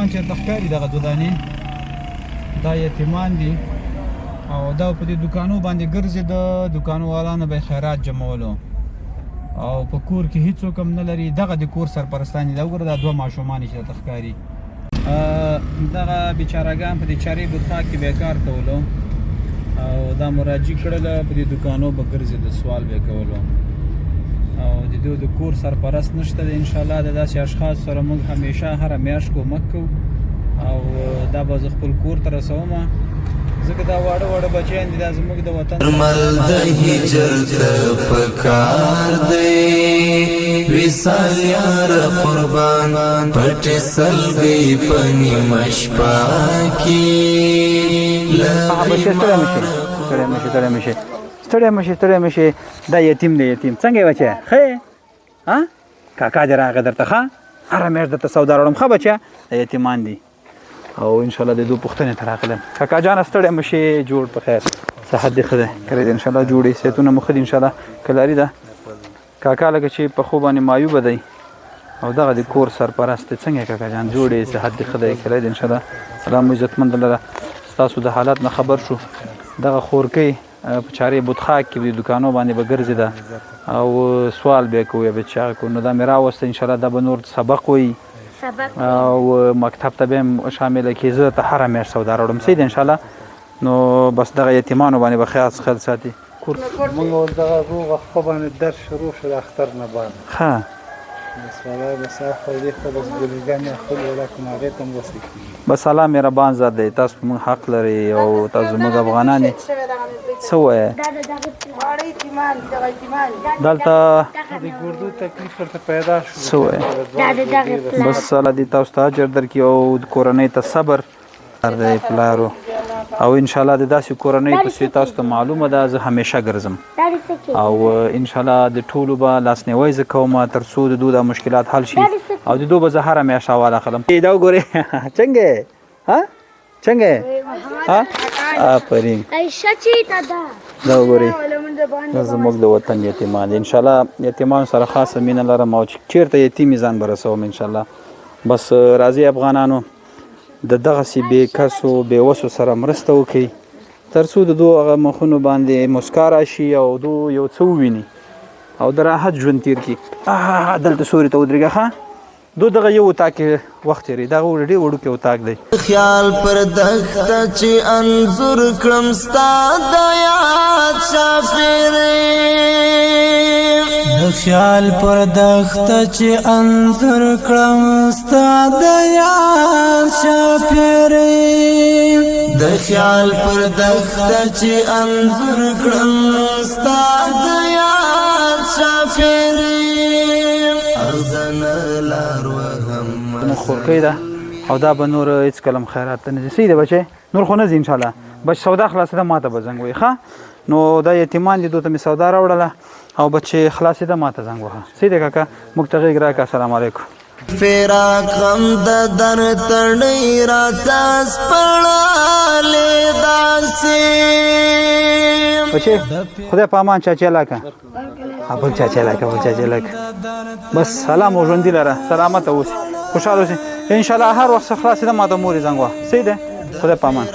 یتیمان چېرته ښکاري دغه دودانې دا یتیمان دي او دا په دې دوکانو باندې ګرځېده دوکانو والانو به خیرات جمعولو او په کور کې هیڅوک هم نه لري دغه د کور سرپرستان دي دا وګوره دا دوه ماشومان یې چېرته ښکاري دغه بیچارهګان په دې چارې بوتخا کې به کار کولو او دا مراجعه کړله په دې دوکانو به ګرځېده سوال به کولو او د دوی د کور سرپرست نشته دی انشاءالله د داسې اشخاص سره موږ همیشه هره میاشت کومک کوو او دا به زه خپل کور ته رسوم ځکه دا واړه واړه بچیان دي دا زموږ د وطن درمل د هجر ته پکار دی وصال یار قربان پټ سلګي پنی مشپا کی ستړی مشي دا یتیم دی یتیم څنګه یې بچی ښه ها کاکا دې راغی درته ښه هره میاشت درته سودا راوړم ښه بچیه د یتیمان دي او انشاءالله د دوی پوښتنې ته راغلم کاکا جانه ستړی مشي جوړ په خیر صحت دې ښه دی کلی دی انشاءالله جوړې صحتونه مو ښه دي انشاءالله کلاري ده کاکا لکه چې په خوب باندې معیوبه دی او دغه د کور سرپرست دی څنګه کاکا جان جوړې صحت دې ښه دی کلی دی انشاءالله سلام عزتمند لره ستاسو د حالات نه خبر شو دغه خورکۍ په چارې بوتخا کې د دوکانو باندې به ګرځېده او سوال به کوو یا به چا کوو نو دا مې راوسته انشاءالله دا به نور سبق وایي او مکتب ته به هم شامله کړي زه ته هره میاشت سودا راوړم صحیح ده انشاءالله نو بس دغه یتیمانو باندې به خیال ساتي موږ دغه روغه خو باندې درس شروع شو د اختر نه بعد ښه والله بس خو دې خو بس ګلګانې خپل ولکم هغې ته هم وصل کېږي بس الله مهربان ذات دی تاسو په موږ حق لرئ او تاسو زموږ افغانان یې څه ووایه دلته د ګردو تکلیف ورته پیدا شو څه ووایه بس الله دې تاسو ته اجر درکړي او کورنۍ ته صبر دی پلارو او انشاءالله د داسې کورنۍ پسې تاسو ته معلومه ده زه همیشه ګرځم او انشاءالله د ټولو به لاسنیوی زه کوم تر څو د دوی دا مشکلات حل شي او د دوی به زه هره میاشت حواله اخلم دا وګورئ څنګه ها څنګه ها آفرین دا وګورئ دا زموږ د وطن یتیمان دي انشاءالله یتیمانو سره خاصه مینه لرم او چې چېرته یتیم ځان به رسوم انشاءالله بس راځئ افغانانو د دغسې بې کسو بې وسو سره مرسته وکړئ تر څو د دوی هغه مخونو باندې مسکا راشي او دوی یو څه وویني او د راحت ژوند تېر کړي دلته سوري ته ودرېږه ښه دوی دغه یو اتاق کې وخت تېروي دغه ډېر وړوکی اتاق دی خیال پر دښته چې انځور کړم ستا د یاد چاپېرې خیال پر دښته چې انځور کړم ستا د یاد چاپېرې د خیال پر دښته چې انځور کړم ستا د یاد چاپېرې ارزنه لار وهم خورکۍ ده او دا به نور هېڅ کلم خیرات ته نه ځي صحیح ده بچی نور خو نه ځي انشاءالله بچ سودا خلاصېده ما ته به زنګ وایي ښه نو دا یتیمان دي دوی ته مې سودا راوړله او بچې خلاصېده ما ته زنګ وهه صحیح دی کاکا موږ ته غېږ راکړه السلام علیکم فراق غم د در تړۍ راته سپړلې داسې بچې خدای په امان چاچی لاکه بل چاچی لاکه بس سلام او ژوندي لره سلامته اوسې خوشحاله اوسې انشاءالله هر وخت خلاصېده ما ته مور یې زنګ وهه صحیح دی خدای په امان